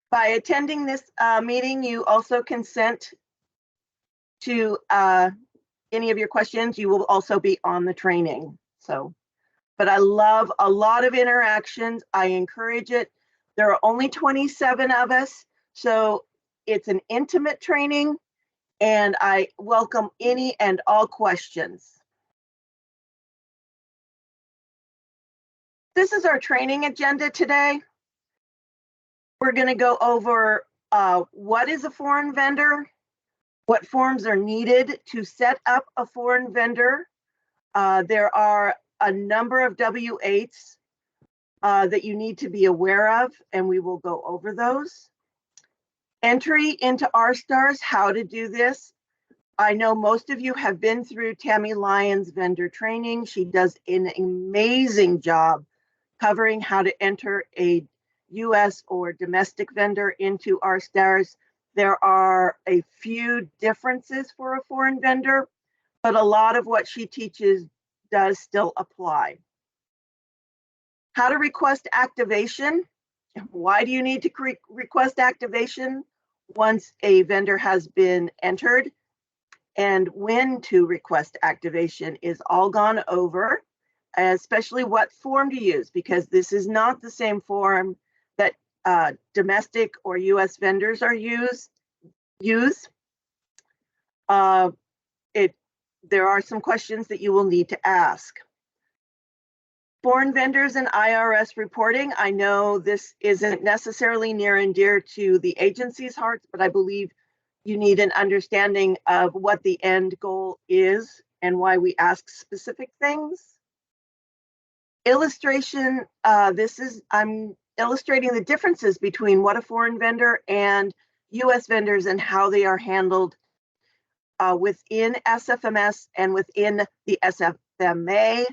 By attending this meeting, you also consent to any of your questions. You will also be on the training. So, but I love a lot of interactions. I encourage it. There are only 27 of us, so it's an intimate training, and I welcome any and all questions. This is our training agenda today. We're going to go over what is a foreign vendor, what forms are needed to set up a foreign vendor. There are a number of W-8s that you need to be aware of, and we will go over those. Entry into R-Stars, how to do this. I know most of you have been through Tammy Lyons vendor training. She does an amazing job covering how to enter a US or domestic vendor into R-Stars. There are a few differences for a foreign vendor, but a lot of what she teaches does still apply. How to request activation. Why do you need to request activation once a vendor has been entered? And when to request activation is all gone over, especially what form to use, because this is not the same form that domestic or US vendors are use. There are some questions that you will need to ask. Foreign vendors and IRS reporting. I know this isn't necessarily near and dear to the agency's hearts, but I believe you need an understanding of what the end goal is and why we ask specific things. Illustration, I'm illustrating the differences between what a foreign vendor and US vendors and how they are handled within SFMS and within the SFMA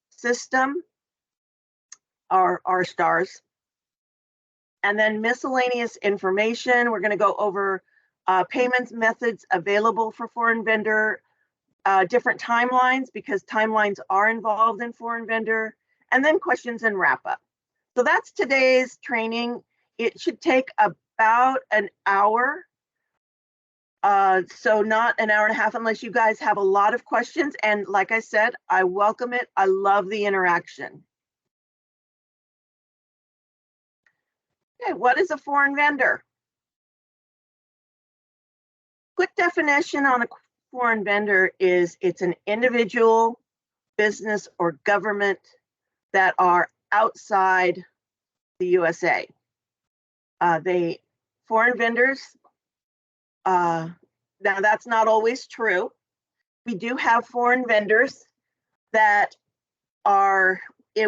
system, our R-Stars. And then miscellaneous information, we're gonna go over payments methods available for foreign vendor, different timelines, because timelines are involved in foreign vendor, and then questions and wrap up. So that's today's training. It should take about an hour. So not an hour and a half unless you guys have a lot of questions. And like I said, I welcome it. I love the interaction. Okay, what is a foreign vendor? Quick definition on a foreign vendor is it's an individual, business, or government that are outside the USA. Foreign vendors, now that's not always true. We do have foreign vendors that are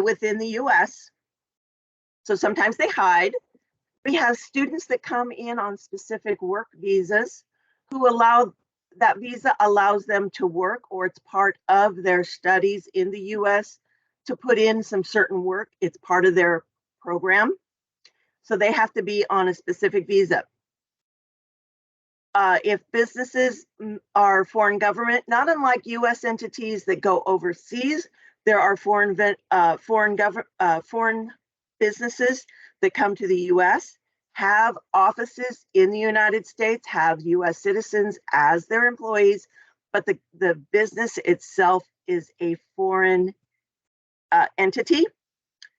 within the US, so sometimes they hide. We have students that come in on specific work visas who that visa allows them to work, or it's part of their studies in the US to put in some certain work. It's part of their program. So they have to be on a specific visa. If businesses are foreign government, not unlike US entities that go overseas, there are foreign businesses that come to the US, have offices in the United States, have US citizens as their employees, but the business itself is a foreign entity,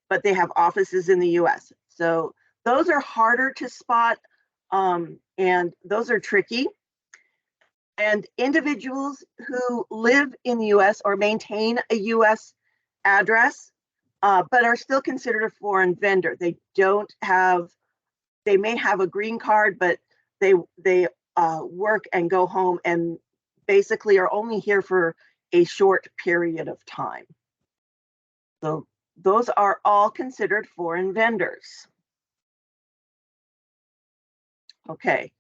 but they have offices in the US. So those are harder to spot, and those are tricky. And individuals who live in the US or maintain a US address, but are still considered a foreign vendor. They may have a green card, but they work and go home and basically are only here for a short period of time. So those are all considered foreign vendors. Okay.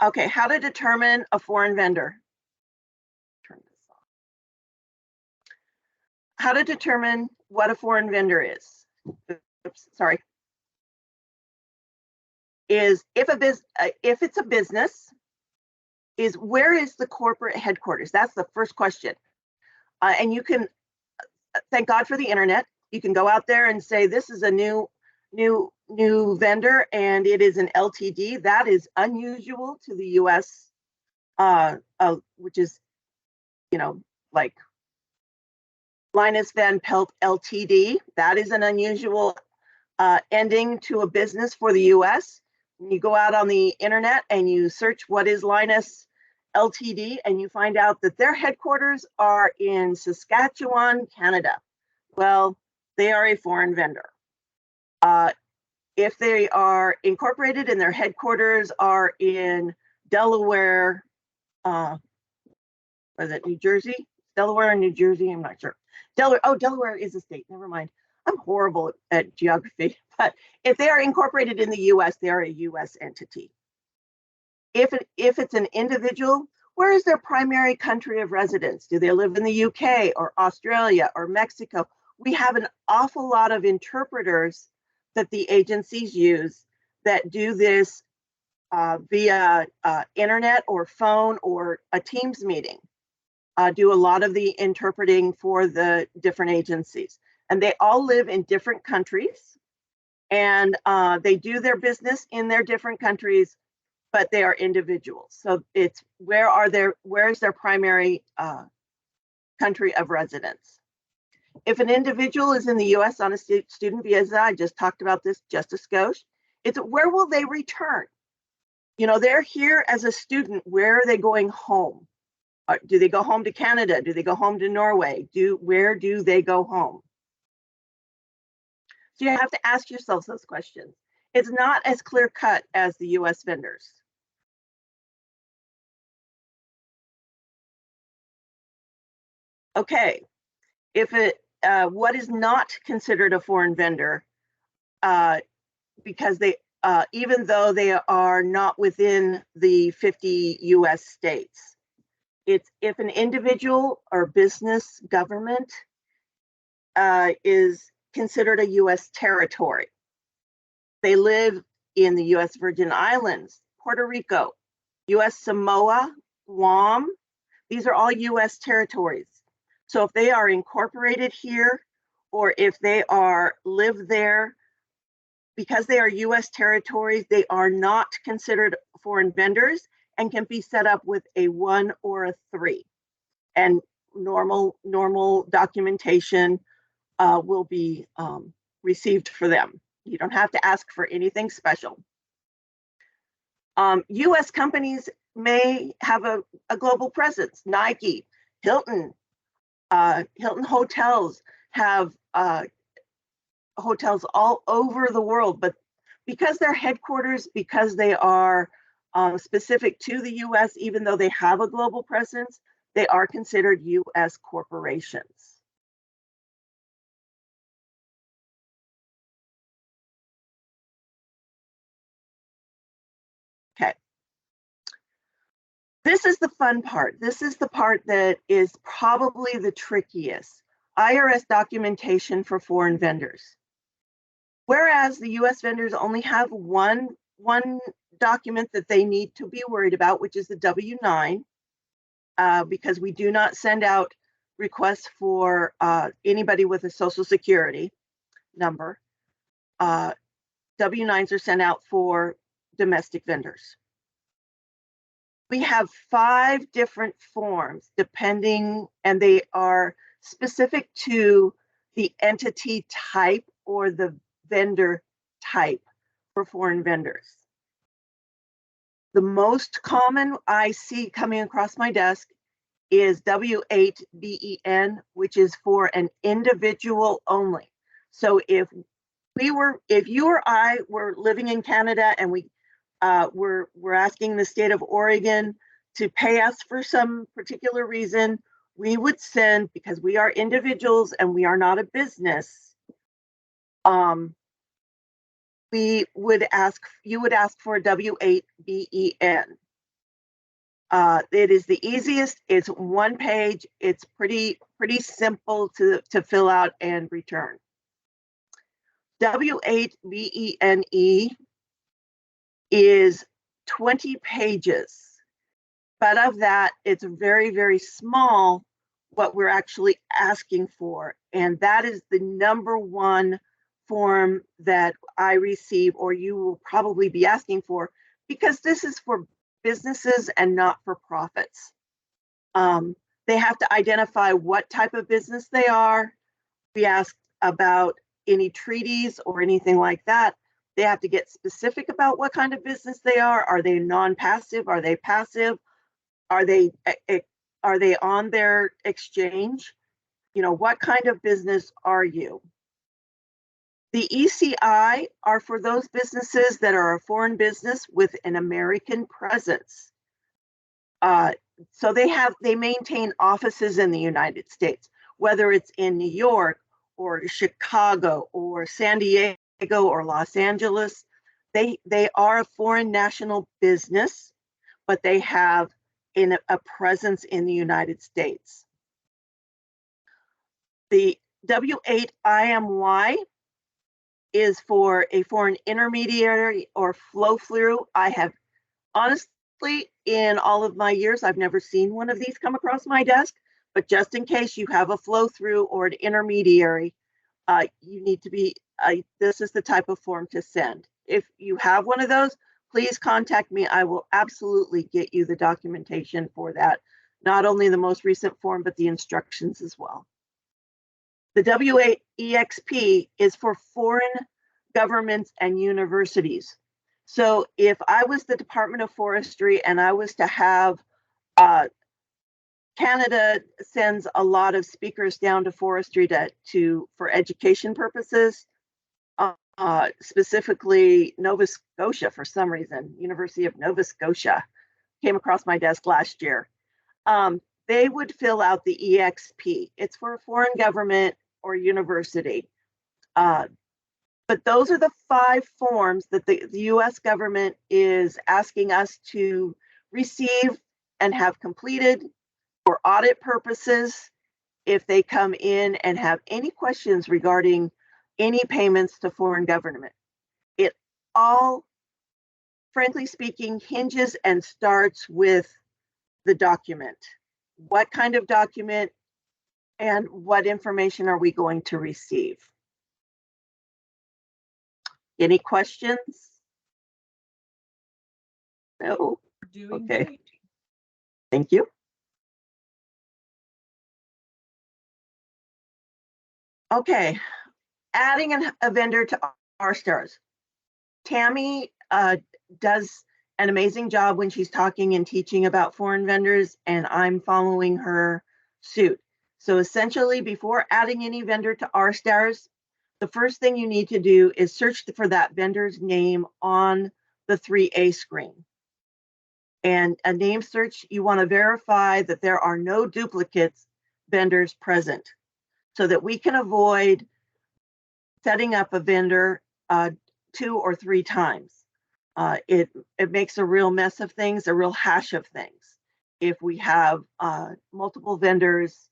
Okay, how to determine a foreign vendor. Turn this off. How to determine what a foreign vendor is. Oops, sorry. Is if it's a business, is where is the corporate headquarters? That's the first question. And you can, thank God for the internet, you can go out there and say, this is a new new vendor, and it is an LTD. That is unusual to the US, which is, like Linus Van Pelt LTD. That is an unusual ending to a business for the US. When you go out on the internet and you search what is Linus LTD, and you find out that their headquarters are in Saskatchewan, Canada. Well, they are a foreign vendor. If they are incorporated and their headquarters are in Delaware, was it New Jersey? Delaware or New Jersey? I'm not sure. Delaware. Oh, Delaware is a state. Never mind. I'm horrible at geography. But if they are incorporated in the US, they are a US entity. If it's an individual, where is their primary country of residence? Do they live in the UK or Australia or Mexico? We have an awful lot of interpreters that the agencies use that do this via internet or phone or a Teams meeting. Do a lot of the interpreting for the different agencies. And they all live in different countries, and they do their business in their different countries, but they are individuals. So it's where is their primary country of residence? If an individual is in the US on a student visa, I just talked about this just a skosh, it's where will they return? They're here as a student, where are they going home? Do they go home to Canada? Do they go home to Norway? Where do they go home? So you have to ask yourselves those questions. It's not as clear cut as the US vendors. Okay, what is not considered a foreign vendor, because they, even though they are not within the 50 US states, it's if an individual or business government is considered a US territory. They live in the US Virgin Islands, Puerto Rico, US Samoa, Guam. These are all US territories. So if they are incorporated here, or if they live there, because they are US territories, they are not considered foreign vendors and can be set up with a 1 or a 3. And normal documentation will be received for them. You don't have to ask for anything special. US companies may have a global presence. Nike, Hilton Hotels have hotels all over the world, but because they're headquarters, because they are specific to the US, even though they have a global presence, they are considered US corporations. Okay. This is the fun part. This is the part that is probably the trickiest. IRS documentation for foreign vendors. Whereas the US vendors only have one document that they need to be worried about, which is the W-9, because we do not send out requests for anybody with a Social Security number. W-9s are sent out for domestic vendors. We have 5 different forms depending, and they are specific to the entity type or the vendor type for foreign vendors. The most common I see coming across my desk is W-8-BEN, which is for an individual only. So if you or I were living in Canada and we're asking the state of Oregon to pay us for some particular reason, we would send, because we are individuals and we are not a business, you would ask for a W-8-BEN. It is the easiest. It's 1 page. It's pretty simple to fill out and return. W-8-BENE is 20 pages, but of that, it's very, very small what we're actually asking for, and that is the #1 form that I receive, or you will probably be asking for, because this is for businesses and not for profits. They have to identify what type of business they are. We ask about any treaties or anything like that. They have to get specific about what kind of business they are. Are they non-passive? Are they passive? Are they on their exchange? You know, what kind of business are you? The ECI are for those businesses that are a foreign business with an American presence. So they maintain offices in the United States, whether it's in New York or Chicago or San Diego or Los Angeles. They are a foreign national business, but they have a presence in the United States. The W8IMY is for a foreign intermediary or flow through. I have honestly, in all of my years, I've never seen one of these come across my desk, but just in case you have a flow through or an intermediary, you need to be, this is the type of form to send. If you have one of those, please contact me. I will absolutely get you the documentation for that. Not only the most recent form, but the instructions as well. The W8EXP is for foreign governments and universities. So if I was the Department of Forestry and I was to have, Canada sends a lot of speakers down to forestry for education purposes, specifically Nova Scotia for some reason, University of Nova Scotia came across my desk last year. They would fill out the EXP. It's for a foreign government or university. But those are the 5 forms that the US government is asking us to receive and have completed for audit purposes if they come in and have any questions regarding any payments to foreign government. It all, frankly speaking, hinges and starts with the document. What kind of document and what information are we going to receive? Any questions? No? Okay. Great. Thank you. Okay, adding a vendor to R-Stars. Tammy does an amazing job when she's talking and teaching about foreign vendors, and I'm following her suit. So essentially, before adding any vendor to R-Stars, the first thing you need to do is search for that vendor's name on the 3A screen. And a name search, you want to verify that there are no duplicates vendors present so that we can avoid setting up a vendor 2 or 3 times. It makes a real mess of things, a real hash of things. If we have multiple vendors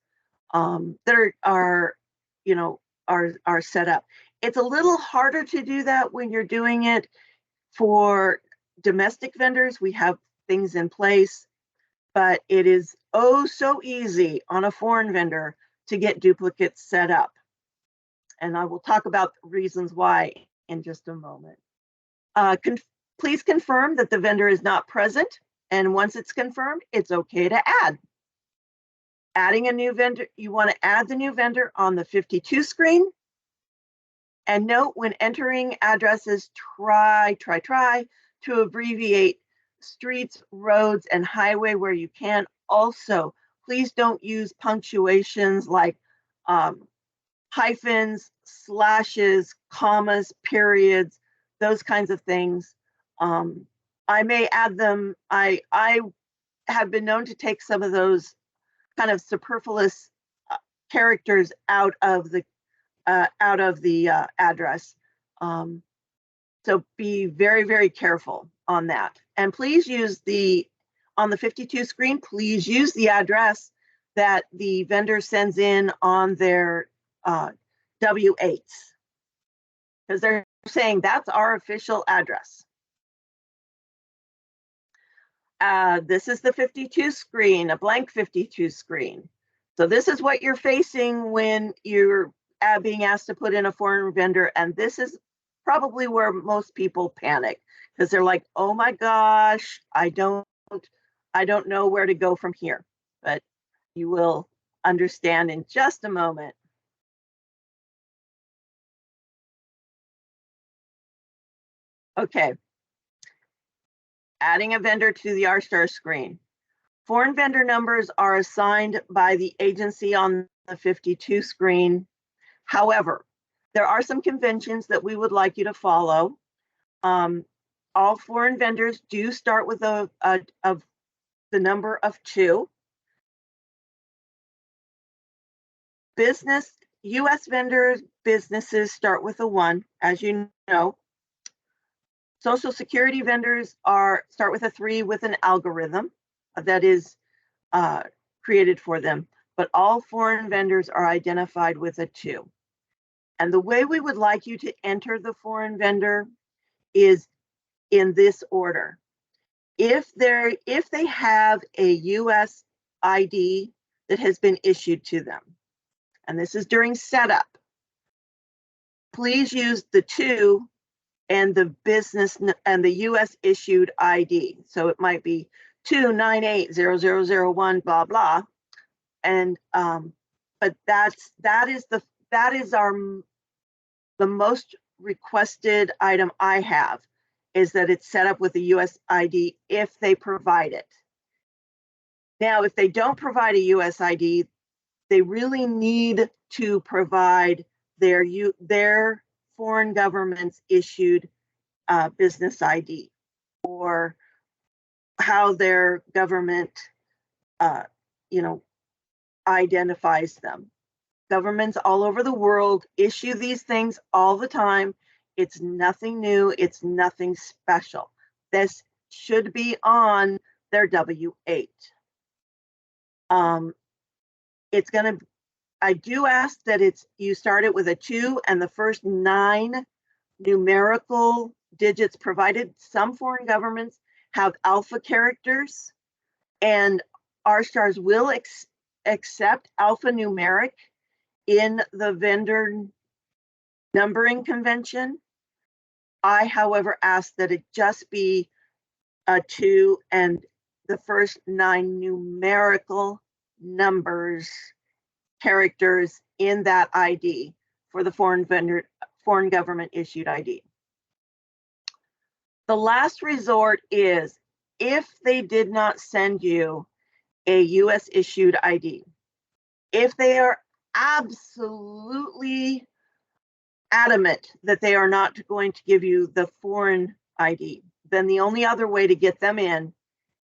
that are set up. It's a little harder to do that when you're doing it for domestic vendors. We have things in place, but it is oh so easy on a foreign vendor to get duplicates set up. And I will talk about the reasons why in just a moment. Please confirm that the vendor is not present. And once it's confirmed, it's okay to add. Adding a new vendor, you want to add the new vendor on the 52 screen. And note when entering addresses, try to abbreviate streets, roads, and highway where you can. Also, please don't use punctuations like hyphens, slashes, commas, periods, those kinds of things. I may add them. I have been known to take some of those kind of superfluous characters out of the address. So be very, very careful on that. And please use on the 52 screen, please use the address that the vendor sends in on their W8s, because they're saying that's our official address. This is the 52 screen, a blank 52 screen. So this is what you're facing when you're being asked to put in a foreign vendor, and this is probably where most people panic because they're like, oh my gosh, I don't know where to go from here. But you will understand in just a moment. Okay, adding a vendor to the R-Star screen. Foreign vendor numbers are assigned by the agency on the 52 screen. However, there are some conventions that we would like you to follow. All foreign vendors do start with the number of 2. U.S. vendors, businesses start with a 1, as you know. Social Security vendors start with a 3 with an algorithm that is created for them, but all foreign vendors are identified with a 2. And the way we would like you to enter the foreign vendor is in this order. If they have a US ID that has been issued to them, and this is during setup, please use the 2 and the business and the US issued ID. So it might be 2980001 blah blah. And but that is the most requested item I have, is that it's set up with a US ID if they provide it. Now, if they don't provide a US ID, they really need to provide their foreign government's issued business ID, or how their government identifies them. Governments all over the world issue these things all the time. It's nothing new, it's nothing special. This should be on their W-8. I do ask that you start it with a 2 and the first 9 numerical digits provided. Some foreign governments have alpha characters, and R-Stars will accept alphanumeric in the vendor numbering convention. I, however, ask that it just be a 2 and the first 9 numerical characters in that ID for the foreign government issued ID. The last resort is if they did not send you a US issued ID. If they are absolutely adamant that they are not going to give you the foreign ID, then the only other way to get them in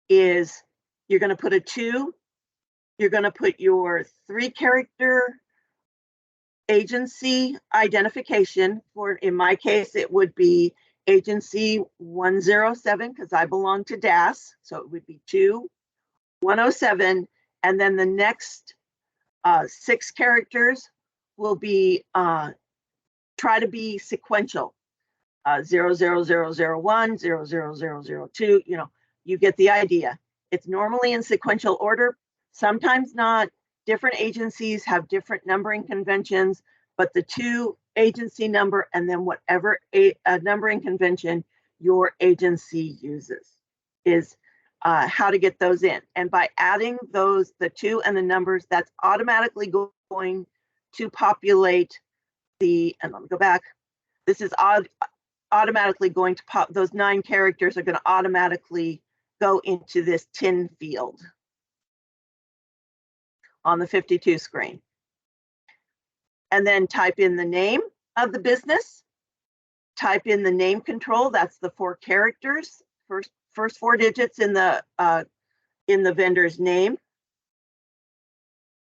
is you're going to put a 2, you're going to put your 3-character agency identification. In my case, it would be agency 107 because I belong to DAS, so it would be 2107, and then the next 6 characters will be try to be sequential. 00001, 00002, you get the idea. It's normally in sequential order, sometimes not. Different agencies have different numbering conventions, but the 2 agency number and then whatever numbering convention your agency uses is how to get those in. And by adding the 2 and the numbers, that's automatically going to populate and let me go back. This is automatically going to pop, those 9 characters are going to automatically go into this tin field on the 52 screen. And then type in the name of the business, type in the name control, that's the 4 characters, first 4 digits in the vendor's name.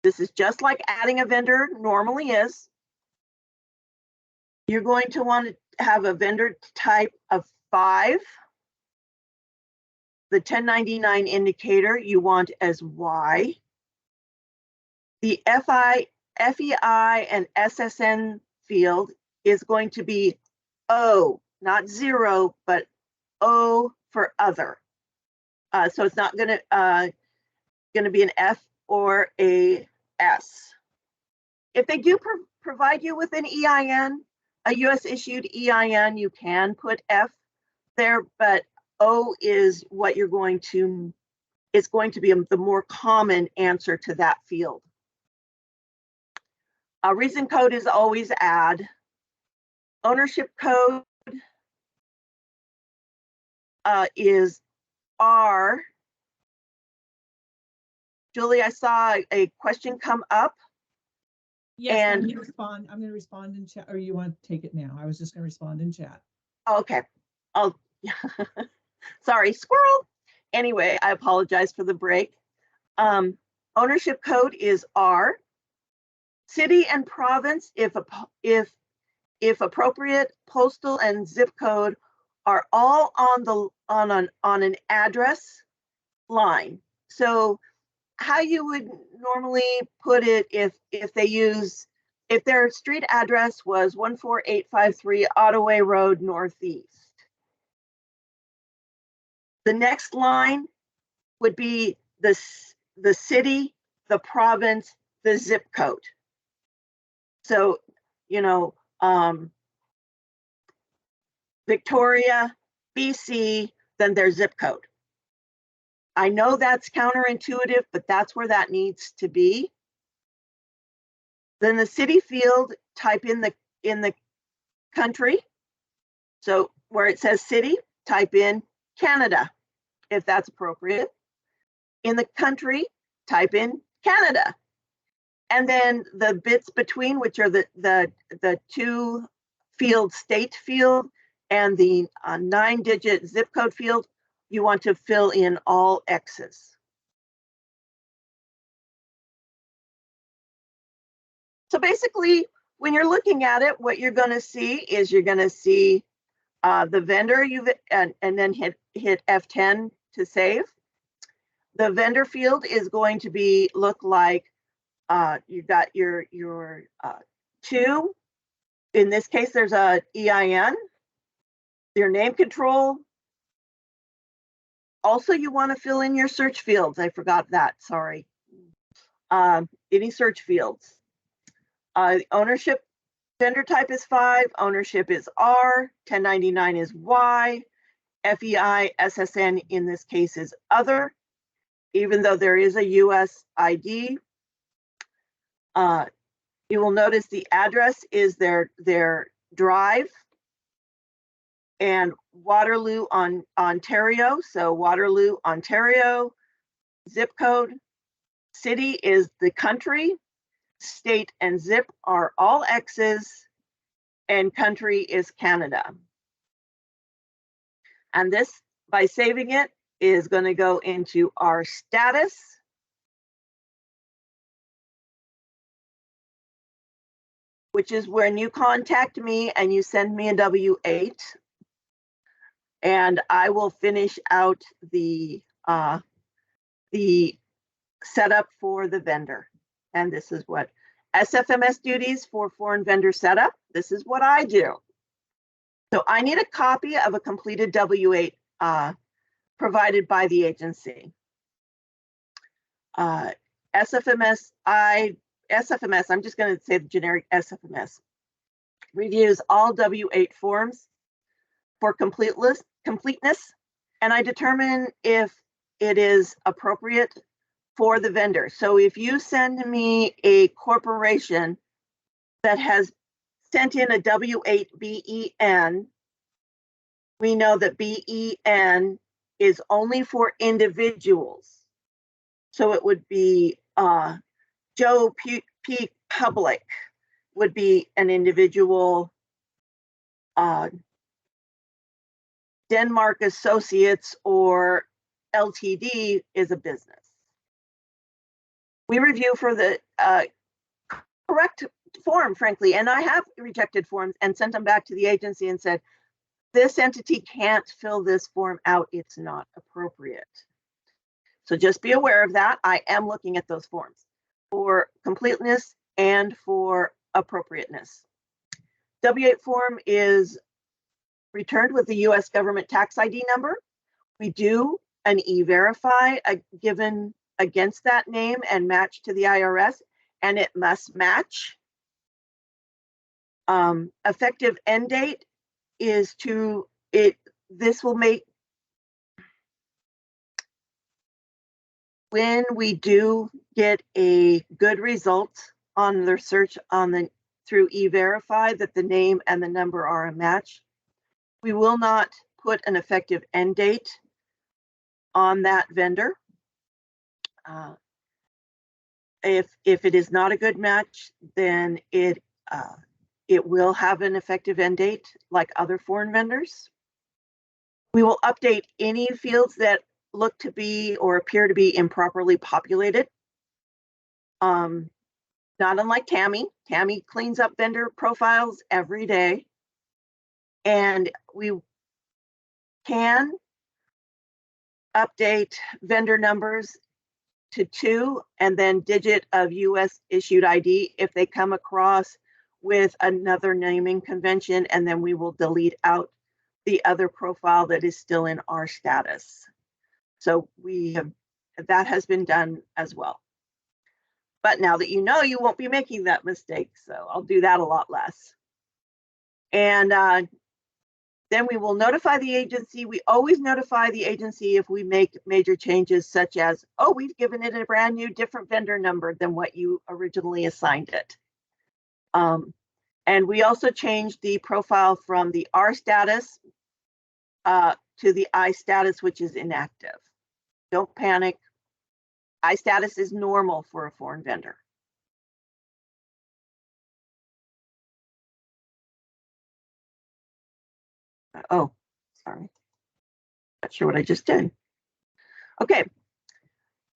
This is just like adding a vendor normally is. You're going to want to have a vendor type of 5. The 1099 indicator you want as Y. The FEI and SSN field is going to be O, not 0, but O for other. So it's not going to be an F or a S. If they do provide you with an EIN, a US issued EIN, you can put F there, but O is what you're going to, it's going to be the more common answer to that field. Reason code is always add. Ownership code is R. Julie, I saw a question come up. Yes, and I'm going to respond in chat, or you want to take it now? I was just going to respond in chat. Okay. I'll sorry, squirrel. Anyway, I apologize for the break. Ownership code is R. City and province, if appropriate, postal and zip code are all on an address line. So how you would normally put it if their street address was 14853 Ottaway Road Northeast. The next line would be the city, the province, the zip code. So, you know, Victoria, BC, then their zip code. I know that's counterintuitive, but that's where that needs to be. Then the city field, type in the country. So where it says city, type in Canada, if that's appropriate. In the country, type in Canada. And then the bits between, which are the two field state field and the 9-digit zip code field, you want to fill in all X's. So basically, when you're looking at it, what you're going to see is you're going to see the vendor and then hit F10 to save. The vendor field is going to look like you've got your two. In this case, there's a EIN, your name control. Also, you want to fill in your search fields. I forgot that, sorry. Any search fields. Ownership vendor type is 5, ownership is R, 1099 is Y, FEI, SSN in this case is other, even though there is a US ID. You will notice the address is their drive and Waterloo, Ontario. So Waterloo, Ontario, zip code. City is the country. State and zip are all X's, and country is Canada. And this, by saving it, is going to go into our status. Which is when you contact me and you send me a W-8, and I will finish out the setup for the vendor. And this is what SFMS duties for foreign vendor setup. This is what I do. So I need a copy of a completed W-8 provided by the agency. SFMS, I'm just going to say the generic SFMS, reviews all W-8 forms for completeness, and I determine if it is appropriate for the vendor. So if you send me a corporation that has sent in a W-8 BEN, we know that BEN is only for individuals. So it would be Joe P. Public would be an individual. Denmark Associates or LTD is a business. We review for the correct form, frankly, and I have rejected forms and sent them back to the agency and said, this entity can't fill this form out, it's not appropriate. So just be aware of that. I am looking at those forms for completeness and for appropriateness. W-8 form is returned with the US government tax ID number. We do an e-verify given against that name and match to the IRS, and it must match. Effective end date is this will make, when we do get a good result on the search through E-Verify that the name and the number are a match, we will not put an effective end date on that vendor. If it is not a good match, then it will have an effective end date like other foreign vendors. We will update any fields that look to be or appear to be improperly populated. Not unlike Tammy. Tammy cleans up vendor profiles every day. And we can update vendor numbers to 2 and then digit of US issued ID if they come across with another naming convention, and then we will delete out the other profile that is still in our status. So that has been done as well. But now that you know, you won't be making that mistake. So I'll do that a lot less. And then we will notify the agency. We always notify the agency if we make major changes, such as, oh, we've given it a brand new different vendor number than what you originally assigned it. And we also changed the profile from the R status to the I status, which is inactive. Don't panic. I status is normal for a foreign vendor. Oh, sorry. Not sure what I just did. Okay.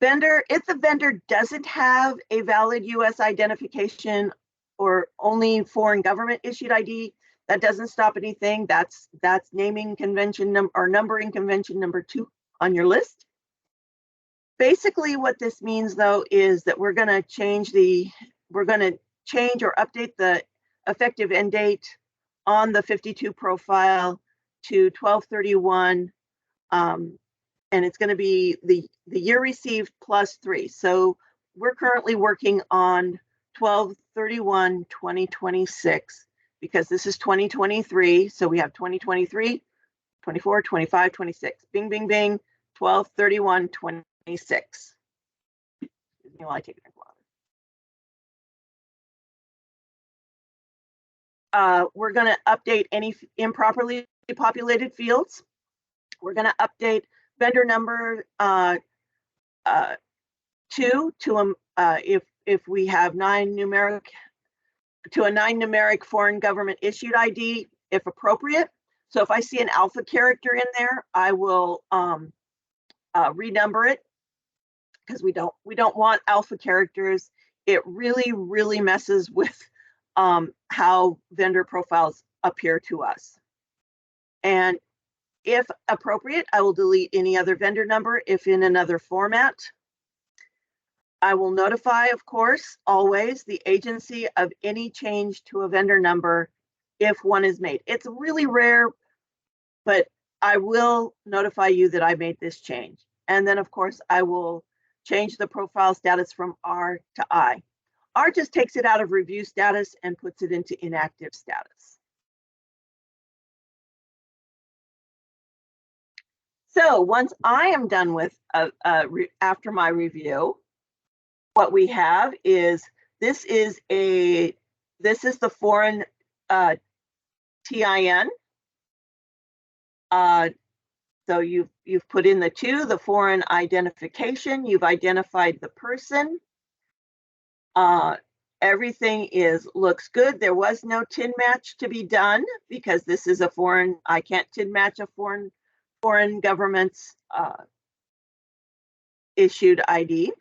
Vendor, if the vendor doesn't have a valid US identification or only foreign government issued ID, that doesn't stop anything. That's naming convention or numbering convention number 2 on your list. Basically what this means though is that we're going to change or update the effective end date on the 52 profile to 12/31, and it's going to be the year received plus 3. So we're currently working on 12/31/2026 because this is 2023. So we have 2023, 24, 25, 26. Bing, bing, bing. 12/31/26. Excuse me while I take a drink of water. We're going to update any improperly populated fields. We're going to update vendor number 2 to if we have 9 numeric to a 9-numeric foreign government issued ID if appropriate. So if I see an alpha character in there, I will renumber it, because we don't want alpha characters. It really messes with how vendor profiles appear to us. And if appropriate, I will delete any other vendor number if in another format. I will notify, of course, always the agency of any change to a vendor number if one is made. It's really rare, but I will notify you that I made this change. And then, of course, I will change the profile status from R to I. R just takes it out of review status and puts it into inactive status. So once I am done with after my review, what we have is this is the foreign TIN. So you've put in the 2, the foreign identification, you've identified the person. Everything looks good. There was no TIN match to be done because this is a foreign, I can't TIN match a foreign government's issued ID.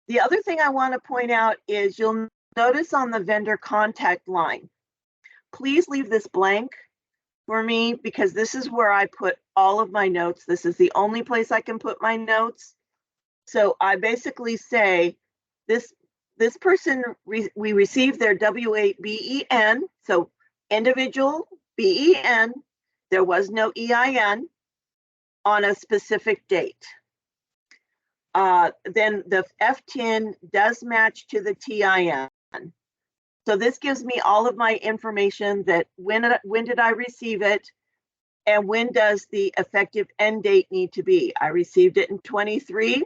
The other thing I want to point out is you'll notice on the vendor contact line, please leave this blank for me because this is where I put all of my notes. This is the only place I can put my notes. So I basically say this person, we received their W8 BEN, so individual BEN, there was no EIN on a specific date. Then the FTIN does match to the TIN. So this gives me all of my information that when did I receive it, and when does the effective end date need to be? I received it in 23,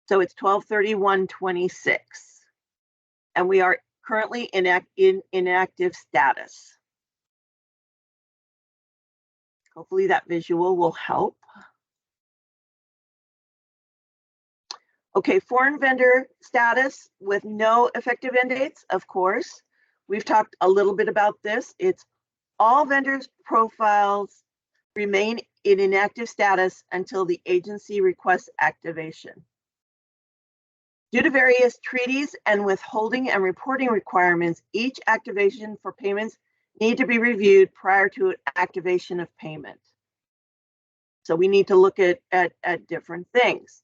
so it's 12/31/26. And we are currently in inactive status. Hopefully that visual will help. Okay, foreign vendor status with no effective end dates, of course. We've talked a little bit about this. It's all vendors' profiles remain in inactive status until the agency requests activation. Due to various treaties and withholding and reporting requirements, each activation for payments need to be reviewed prior to activation of payment. So we need to look at different things.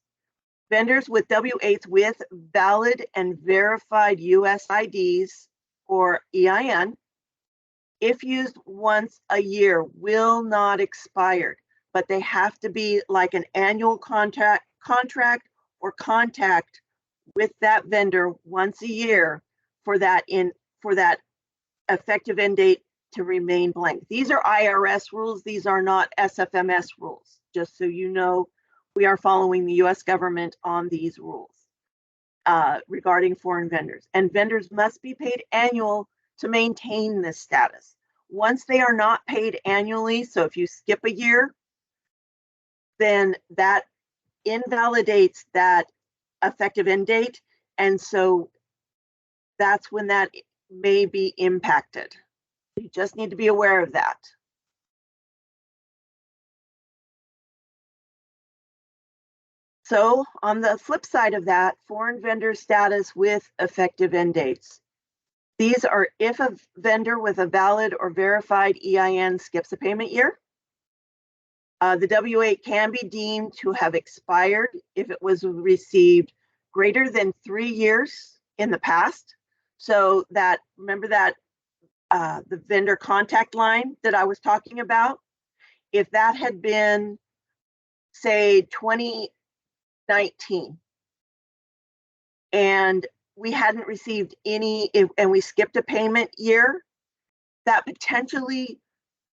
Vendors with W-8s with valid and verified US IDs or EIN, if used once a year, will not expire, but they have to be like an annual contract or contact with that vendor once a year for that effective end date to remain blank. These are IRS rules. These are not SFMS rules. Just so you know, we are following the US government on these rules regarding foreign vendors. And vendors must be paid annual to maintain this status. Once they are not paid annually, so if you skip a year, then that invalidates that effective end date. And so that's when that may be impacted. You just need to be aware of that. So on the flip side of that, foreign vendor status with effective end dates. These are if a vendor with a valid or verified EIN skips a payment year. The W-8 can be deemed to have expired if it was received greater than 3 years in the past. So that, remember that the vendor contact line that I was talking about? If that had been, say, 2019, and we hadn't received any, and we skipped a payment year, that potentially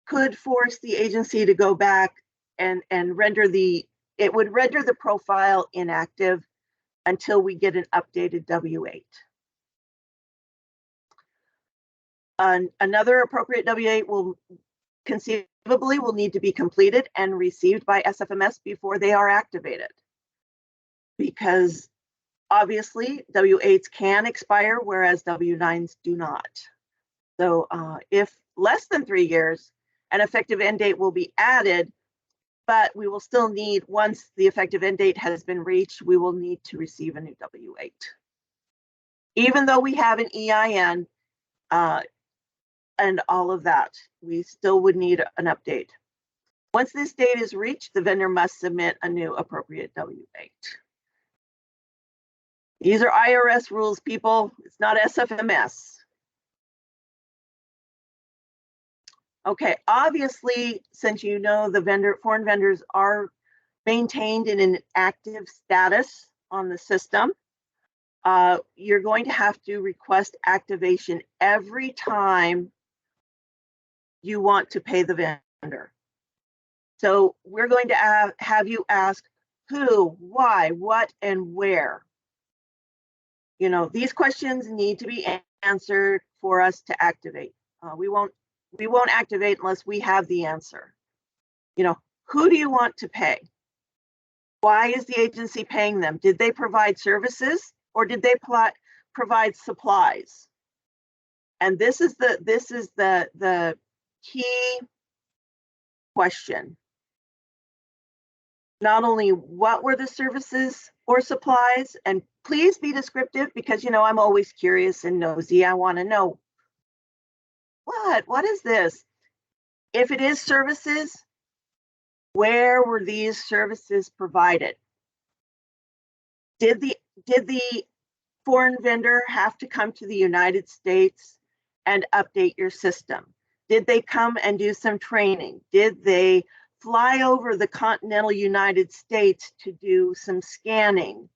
could force the agency to go back and render it would render the profile inactive until we get an updated W-8. Another appropriate W-8 will conceivably need to be completed and received by SFMS before they are activated, because obviously W-8s can expire, whereas W-9s do not. So if less than 3 years, an effective end date will be added, but we will still need, once the effective end date has been reached, we will need to receive a new W-8. Even though we have an EIN and all of that, we still would need an update. Once this date is reached, the vendor must submit a new appropriate W-8. These are IRS rules, people. It's not SFMS. Okay, obviously, since you know the foreign vendors are maintained in an active status on the system, you're going to have to request activation every time you want to pay the vendor. So we're going to have you ask who, why, what, and where. You know, these questions need to be answered for us to activate. We won't activate unless we have the answer. You know, who do you want to pay? Why is the agency paying them? Did they provide services or did they provide supplies? And this is the key question. Not only what were the services or supplies, and please be descriptive, because you know I'm always curious and nosy. I want to know what is this? If it is services, where were these services provided? Did the foreign vendor have to come to the United States and update your system? Did they come and do some training? Did they fly over the continental United States to do some scanning?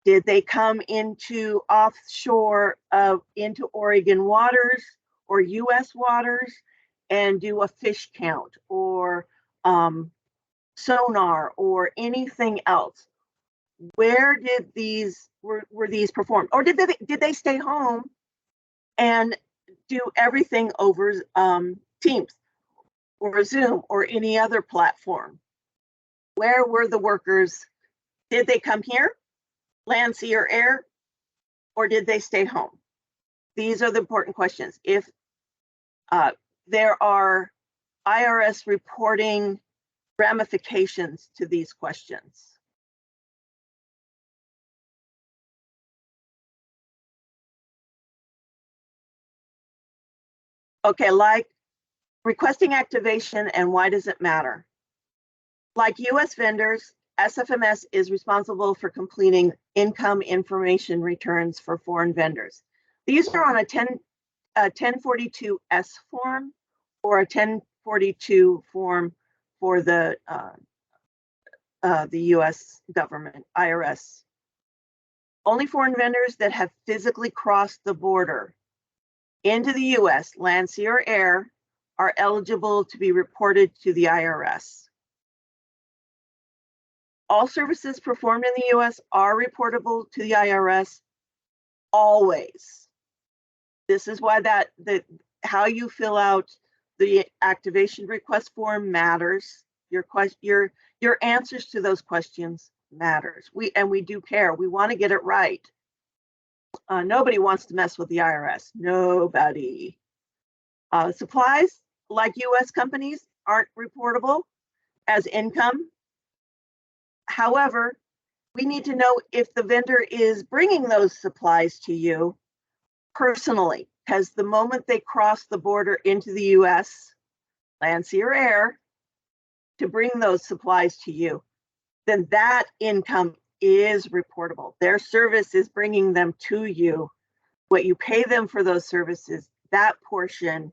Did they come into offshore into Oregon waters or US waters and do a fish count or sonar or anything else? Where did these were these performed, or did they stay home and do everything over Teams or Zoom or any other platform? Where were the workers? Did they come here, land, sea, or air, or did they stay home? These are the important questions. If there are IRS reporting ramifications to these questions. Okay, like requesting activation and why does it matter? Like US vendors, SFMS is responsible for completing income information returns for foreign vendors. These are on a 1042S form or a 1042 form for the US government, IRS. Only foreign vendors that have physically crossed the border into the US, land, sea, or air, are eligible to be reported to the IRS. All services performed in the US are reportable to the IRS always. This is why how you fill out the activation request form matters. Your answers to those questions matters. We do care. We want to get it right. Nobody wants to mess with the IRS. Nobody. Supplies, like US companies, aren't reportable as income. However, we need to know if the vendor is bringing those supplies to you personally, because the moment they cross the border into the US, land, sea, or air, to bring those supplies to you, then that income is reportable. Their service is bringing them to you. What you pay them for those services, that portion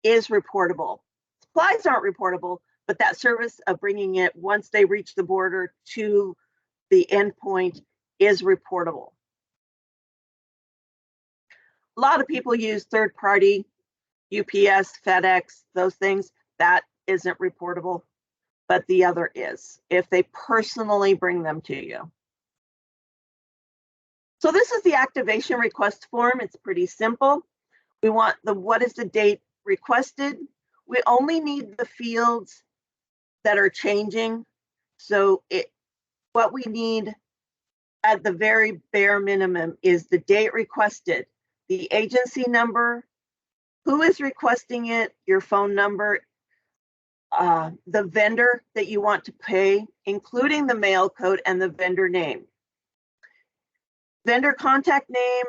is reportable. Supplies aren't reportable, but that service of bringing it once they reach the border to the endpoint is reportable. A lot of people use third party, UPS, FedEx, those things. That isn't reportable, but the other is, if they personally bring them to you. So this is the activation request form. It's pretty simple. We want what is the date requested. We only need the fields that are changing. So what we need at the very bare minimum is the date requested, the agency number, who is requesting it, your phone number, the vendor that you want to pay, including the mail code and the vendor name. Vendor contact name,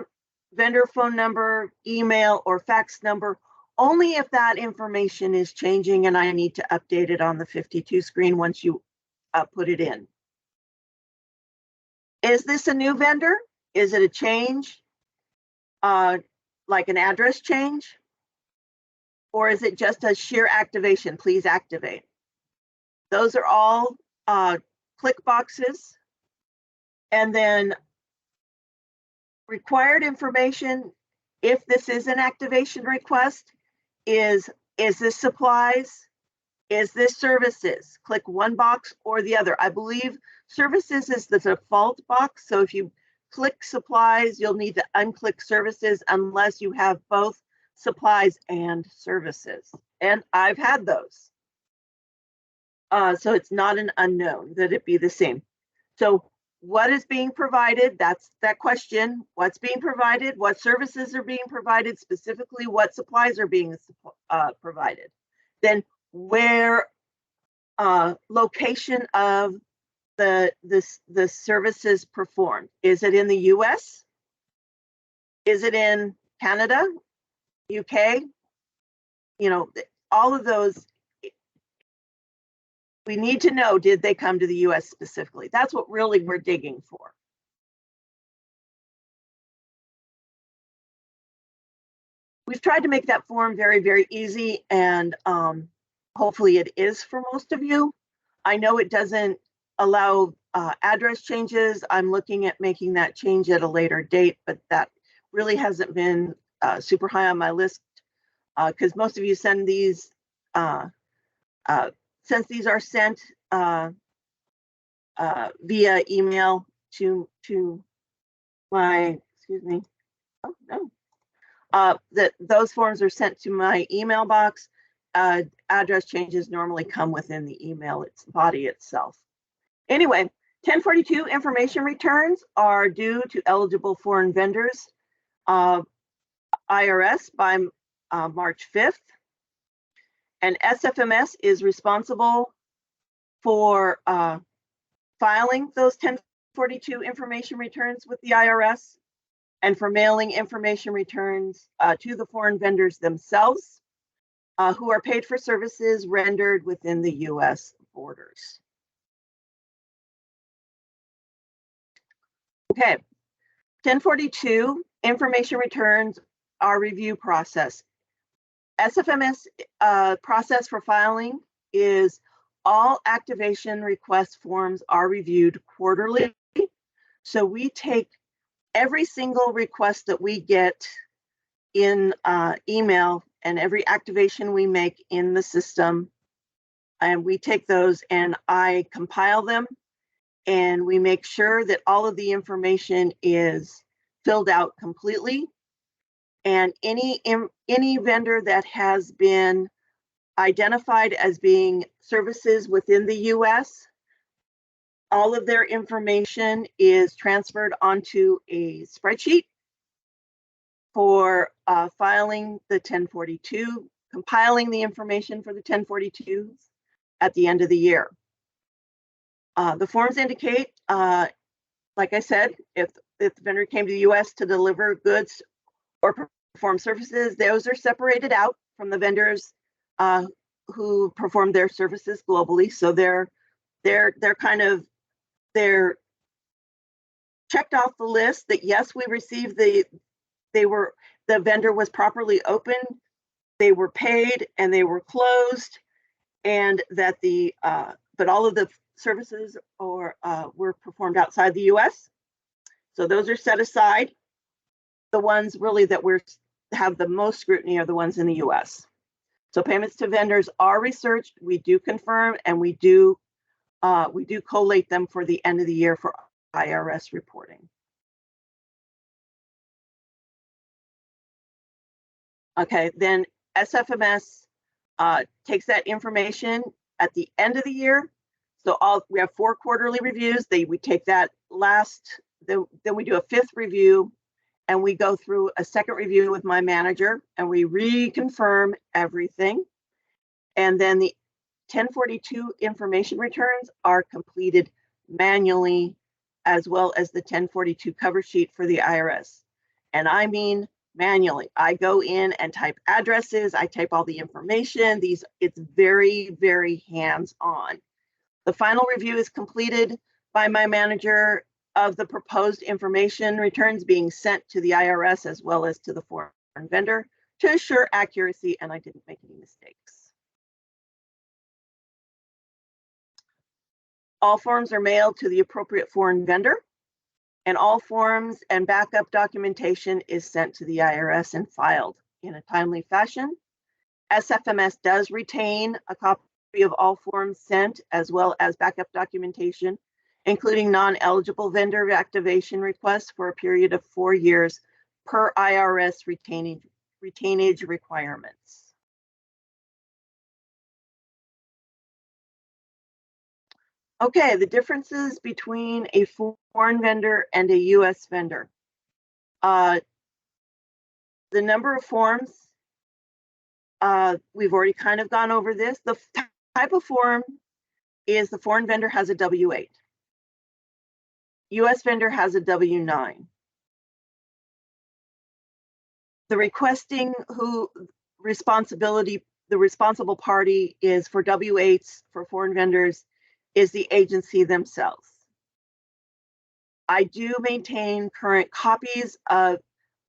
vendor phone number, email, or fax number, only if that information is changing and I need to update it on the 52 screen once you put it in. Is this a new vendor? Is it a change, like an address change? Or is it just a sheer activation? Please activate. Those are all click boxes. And then required information, if this is an activation request, is this supplies? Is this services? Click one box or the other. I believe services is the default box. So if you click supplies, you'll need to unclick services unless you have both supplies and services. And I've had those. So it's not an unknown that it be the same. So what is being provided? That's that question. What's being provided? What services are being provided? Specifically, what supplies are being provided? Then where location of the services performed? Is it in the US? Is it in Canada, UK? You know, all of those, we need to know, did they come to the US specifically? That's what really we're digging for. We've tried to make that form very, very easy, and hopefully it is for most of you. I know it doesn't allow address changes, I'm looking at making that change at a later date, but that really hasn't been super high on my list because most of you send these, since these are sent via email to my, excuse me, oh no, that those forms are sent to my email box. Address changes normally come within the email body itself. Anyway, 1042 information returns are due to eligible foreign vendors, IRS by March 5th. And SFMS is responsible for filing those 1042 information returns with the IRS and for mailing information returns to the foreign vendors themselves who are paid for services rendered within the US borders. Okay, 1042 information returns are review process. SFMS process for filing is all activation request forms are reviewed quarterly. So we take every single request that we get in email and every activation we make in the system, and we take those and I compile them, and we make sure that all of the information is filled out completely. And any vendor that has been identified as being services within the US, all of their information is transferred onto a spreadsheet for filing the 1042, compiling the information for the 1042s at the end of the year. The forms indicate, like I said, if the vendor came to the US to deliver goods or perform services, those are separated out from the vendors who perform their services globally. So they're checked off the list that yes, we received the vendor was properly open, they were paid, and they were closed, and that but all of the services were performed outside the US. So those are set aside. The ones really that have the most scrutiny are the ones in the US. So payments to vendors are researched, we do confirm, and we do collate them for the end of the year for IRS reporting. Okay, then SFMS takes that information at the end of the year. So we have 4 quarterly reviews. We take that then we do a 5th review, and we go through a 2nd review with my manager, and we reconfirm everything. And then the 1042 information returns are completed manually, as well as the 1042 cover sheet for the IRS. And I mean manually. I go in and type addresses, I type all the information. It's very, very hands-on. The final review is completed by my manager of the proposed information returns being sent to the IRS as well as to the foreign vendor to ensure accuracy, and I didn't make any mistakes. All forms are mailed to the appropriate foreign vendor, and all forms and backup documentation is sent to the IRS and filed in a timely fashion. SFMS does retain a copy of all forms sent as well as backup documentation, including non-eligible vendor activation requests for a period of 4 years per IRS retainage requirements. Okay, the differences between a foreign vendor and a US vendor. The number of forms, we've already kind of gone over this. The type of form is the foreign vendor has a W-8. US vendor has a W-9. The requesting the responsible party is for W-8s for foreign vendors is the agency themselves. I do maintain current copies of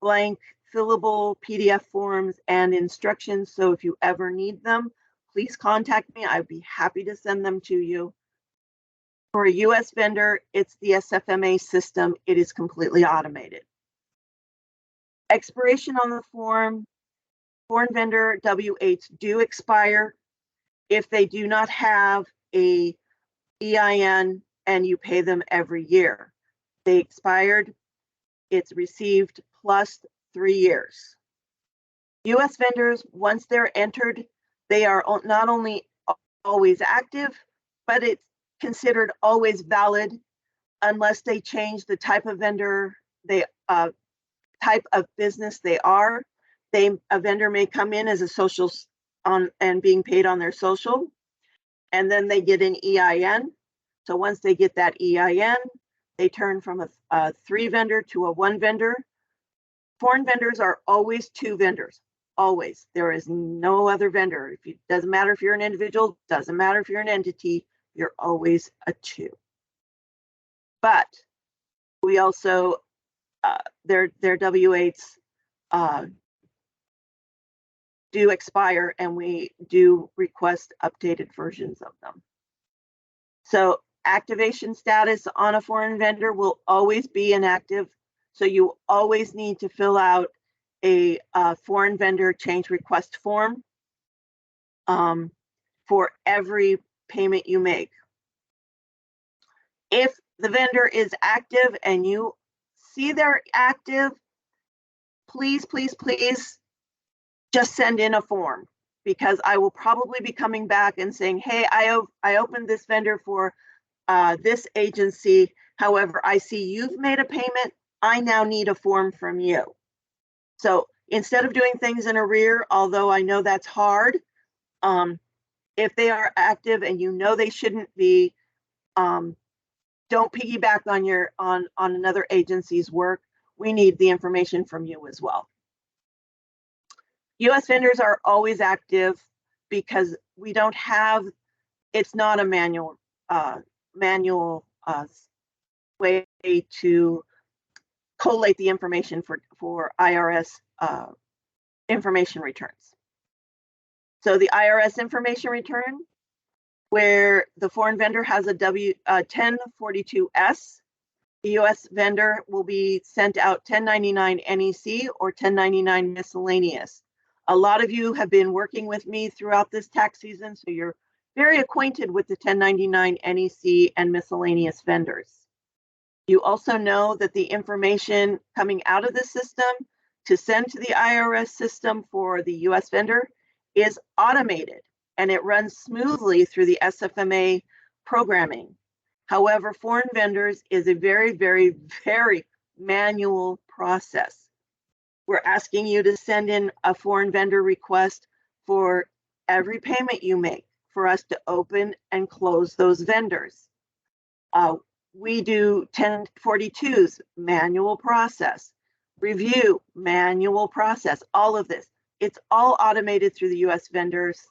blank fillable PDF forms and instructions, so if you ever need them, please contact me. I'd be happy to send them to you. For a US vendor, it's the SFMA system. It is completely automated. Expiration on the form, foreign vendor W-8s do expire if they do not have a EIN and you pay them every year. They expired, it's received plus 3 years. US vendors, once they're entered, they are not only always active, but it's considered always valid unless they change the type of vendor, type of business they are. A vendor may come in as a social and being paid on their social, and then they get an EIN. So once they get that EIN, they turn from a 3 vendor to a 1 vendor. Foreign vendors are always 2 vendors, always. There is no other vendor. Doesn't matter if you're an individual, doesn't matter if you're an entity, you're always a 2. But we also, their W-8s do expire, and we do request updated versions of them. So activation status on a foreign vendor will always be inactive. So you always need to fill out a foreign vendor change request form for every payment you make. If the vendor is active and you see they're active, please, please, please just send in a form, because I will probably be coming back and saying, hey, I opened this vendor for this agency. However, I see you've made a payment. I now need a form from you. So instead of doing things in arrear, although I know that's hard, if they are active and you know they shouldn't be, don't piggyback on another agency's work. We need the information from you as well. US vendors are always active because we don't have, it's not a manual way to collate the information for IRS information returns. So the IRS information return, where the foreign vendor has a 1042S, the US vendor will be sent out 1099 NEC or 1099 miscellaneous. A lot of you have been working with me throughout this tax season, so you're very acquainted with the 1099 NEC and miscellaneous vendors. You also know that the information coming out of the system to send to the IRS system for the US vendor is automated, and it runs smoothly through the SFMA programming. However, foreign vendors is a very, very, very manual process. We're asking you to send in a foreign vendor request for every payment you make for us to open and close those vendors. We do 1042s, manual process, review, manual process, all of this. It's all automated through the US vendors.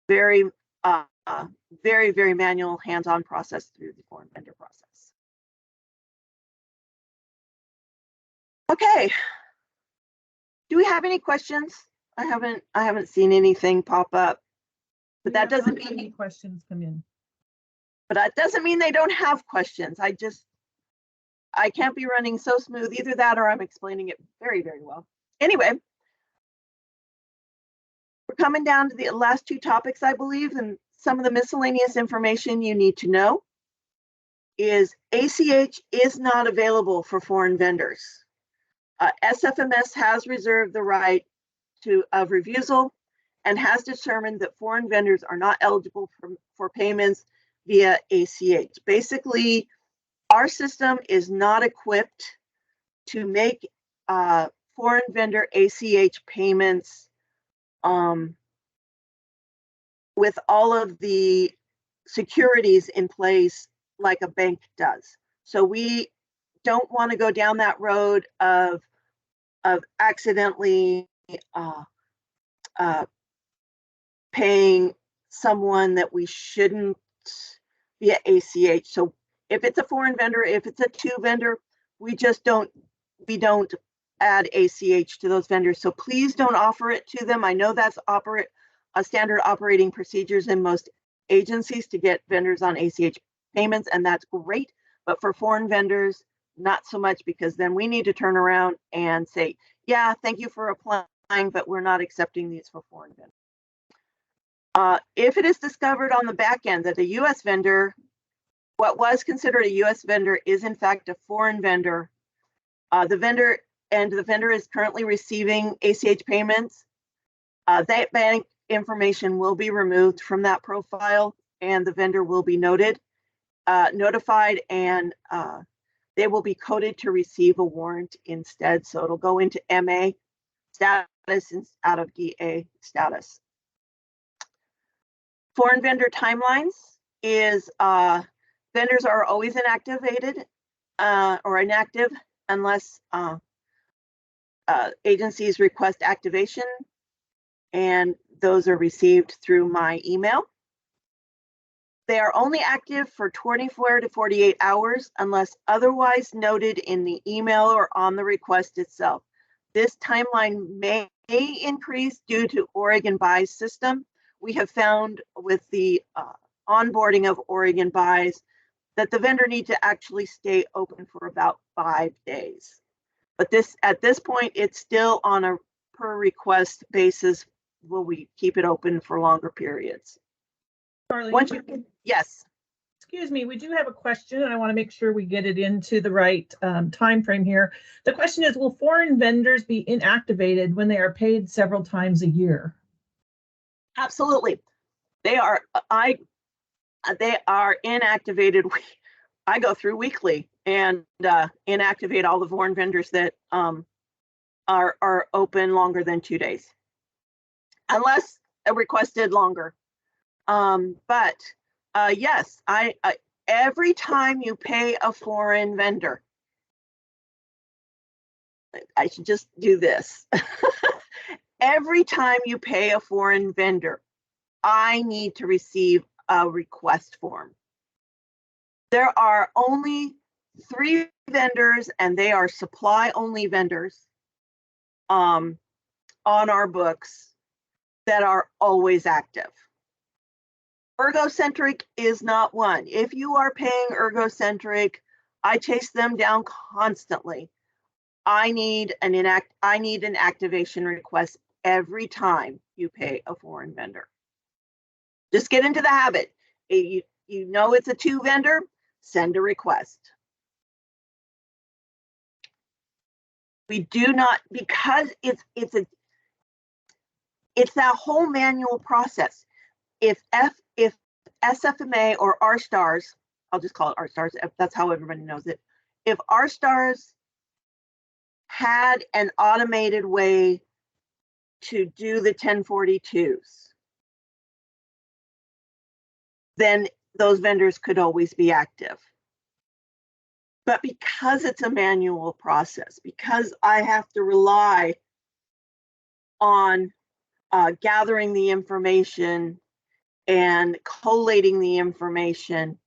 Very, very, very manual hands-on process through the foreign vendor process. Okay. Do we have any questions? I haven't seen anything pop up, but that doesn't mean any questions come in. But that doesn't mean they don't have questions. I can't be running so smooth, either that or I'm explaining it very, very well. Anyway, we're coming down to the last 2 topics, I believe, and some of the miscellaneous information you need to know is ACH is not available for foreign vendors. SFMS has reserved the right of refusal and has determined that foreign vendors are not eligible for payments via ACH. Basically, our system is not equipped to make foreign vendor ACH payments with all of the securities in place like a bank does. So we don't want to go down that road of accidentally paying someone that we shouldn't via ACH. So if it's a foreign vendor, if it's a 2 vendor, we don't add ACH to those vendors. So please don't offer it to them. I know that's standard operating procedures in most agencies to get vendors on ACH. payments, and that's great. But for foreign vendors, not so much, because then we need to turn around and say, yeah, thank you for applying, but we're not accepting these for foreign vendors. If it is discovered on the back end that a US vendor, what was considered a US vendor is in fact a foreign vendor, the vendor is currently receiving ACH payments, that bank information will be removed from that profile, and the vendor will be notified, and they will be coded to receive a warrant instead. So it'll go into MA status out of DA status. Foreign vendor timelines is vendors are always inactivated or inactive unless agencies request activation, and those are received through my email. They are only active for 24 to 48 hours unless otherwise noted in the email or on the request itself. This timeline may increase due to Oregon Buys system. We have found with the onboarding of Oregon Buys that the vendor needs to actually stay open for about 5 days. But at this point, it's still on a per request basis. Will we keep it open for longer periods? Charlie, yes. Excuse me, we do have a question, and I want to make sure we get it into the right time frame here. The question is, will foreign vendors be inactivated when they are paid several times a year? Absolutely. They are inactivated. I go through weekly and inactivate all the foreign vendors that are open longer than 2 days, unless requested longer. But yes, every time you pay a foreign vendor, I should just do this. Every time you pay a foreign vendor, I need to receive a request form. There are only 3 vendors, and they are supply-only vendors on our books that are always active. Ergocentric is not one. If you are paying Ergocentric, I chase them down constantly. I need an activation request every time you pay a foreign vendor. Just get into the habit. You know it's a 2 vendor, send a request. We do not, because it's that whole manual process. If SFMA or RSTARS, I'll just call it RSTARS, that's how everybody knows it. If RSTARS had an automated way to do the 1042s, then those vendors could always be active. But because it's a manual process, because I have to rely on gathering the information and collating the information,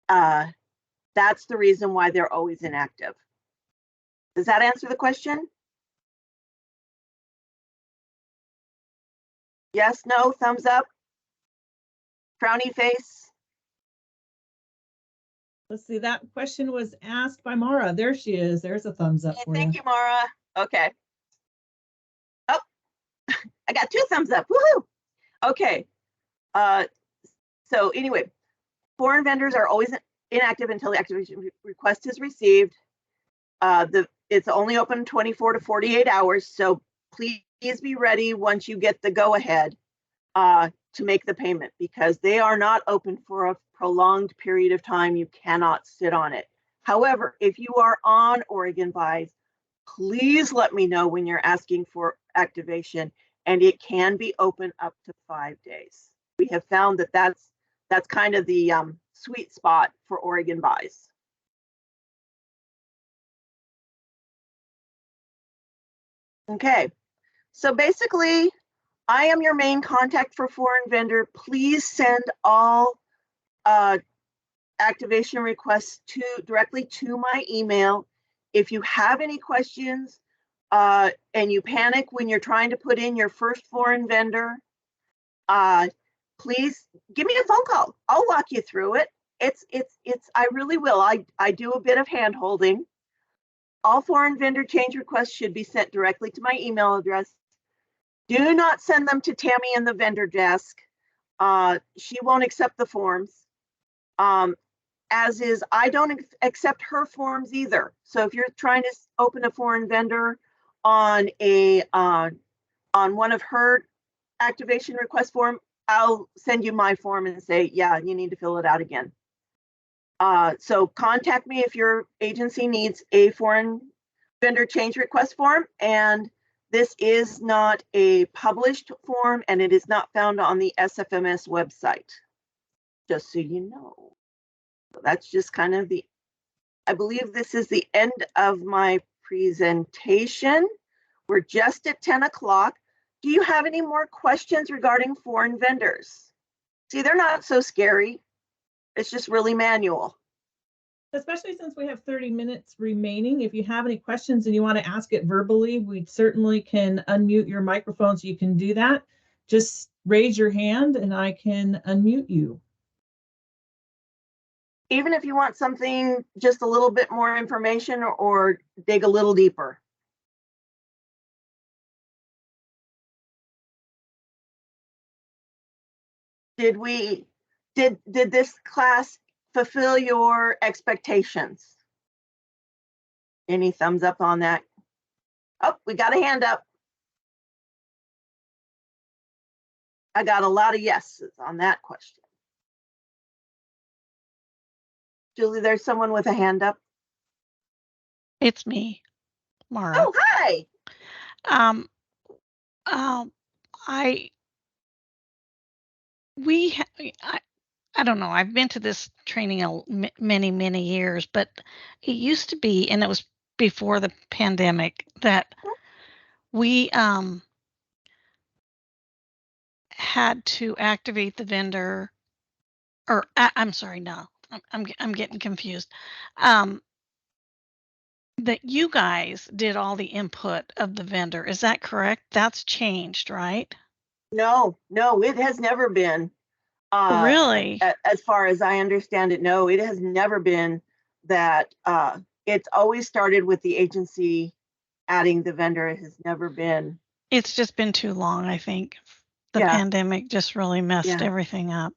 that's the reason why they're always inactive. Does that answer the question? Yes, no, thumbs up? Frowny face? Let's see, that question was asked by Mara. There she is. There's a thumbs up for you. Thank you, Mara. Okay. Oh, I got 2 thumbs up. Woohoo! Okay. So anyway, foreign vendors are always inactive until the activation request is received. It's only open 24 to 48 hours, so please be ready once you get the go-ahead to make the payment, because they are not open for a prolonged period of time. You cannot sit on it. However, if you are on Oregon Buys, please let me know when you're asking for activation, and it can be open up to 5 days. We have found that that's kind of the sweet spot for Oregon Buys. Okay, so basically, I am your main contact for foreign vendor. Please send all activation requests directly to my email. If you have any questions and you panic when you're trying to put in your first foreign vendor, please give me a phone call. I'll walk you through it. I really will. I do a bit of hand holding. All foreign vendor change requests should be sent directly to my email address. Do not send them to Tammy in the vendor desk. She won't accept the forms. As is, I don't accept her forms either. So if you're trying to open a foreign vendor on one of her activation request form, I'll send you my form and say, yeah, you need to fill it out again. So contact me if your agency needs a foreign vendor change request form. And this is not a published form and it is not found on the SFMS website, just so you know. So that's just kind of I believe this is the end of my presentation. We're just at 10 o'clock. Do you have any more questions regarding foreign vendors? See, they're not so scary. It's just really manual. Especially since we have 30 minutes remaining. If you have any questions and you want to ask it verbally, we certainly can unmute your microphone so you can do that. Just raise your hand and I can unmute you. Even if you want something, just a little bit more information or dig a little deeper. Did this class fulfill your expectations? Any thumbs up on that? Oh, we got a hand up. I got a lot of yeses on that question. Julie, there's someone with a hand up. It's me, Mara. Oh, hi. I don't know. I've been to this training many years, but it used to be, and it was before the pandemic, that we had to activate the vendor. Or I'm sorry, no, I'm getting confused. That you guys did all the input of the vendor. Is that correct? That's changed, right? No, it has never been. Really? As far as I understand it, no, it has never been that. It's always started with the agency adding the vendor. It has never been. It's just been too long, I think. The pandemic just really messed everything up.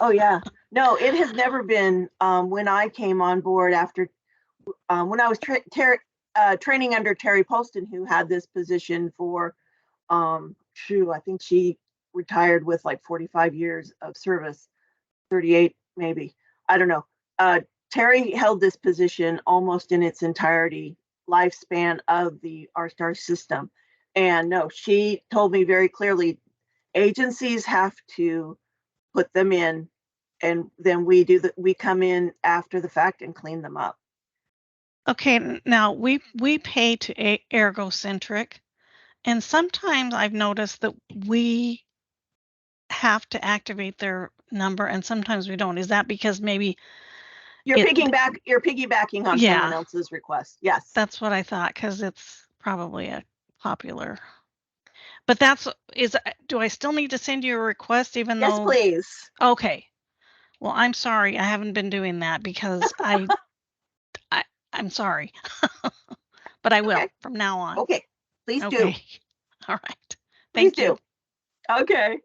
Oh, yeah. No, it has never been. When I came on board after, when I was training under Terry Poston, who had this position for, I think she retired with like 45 years of service, 38 maybe. I don't know. Terry held this position almost in its entirety lifespan of the R-Star system. And no, she told me very clearly, agencies have to put them in, and then we come in after the fact and clean them up. Okay, now we pay to Ergocentric, and sometimes I've noticed that we have to activate their number, and sometimes we don't. Is that because maybe you're piggybacking on someone else's request? Yes, that's what I thought, because it's probably a popular. But do I still need to send you a request even though? Yes, please. Okay. Well, I'm sorry. I haven't been doing that because I'm sorry. But I will from now on. Okay. Please do. All right. Thank you. Okay.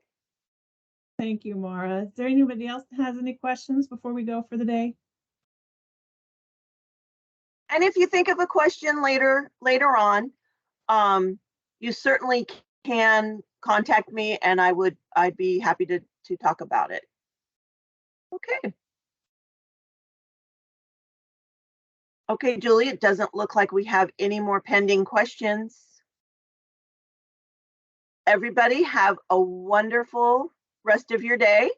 Thank you, Mara. Is there anybody else that has any questions before we go for the day? And if you think of a question later on, you certainly can contact me and I'd be happy to talk about it. Okay. Okay, Julie, it doesn't look like we have any more pending questions. Everybody have a wonderful rest of your day.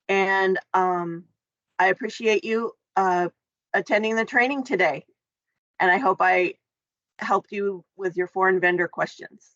And I appreciate you attending the training today. And I hope I helped you with your foreign vendor questions.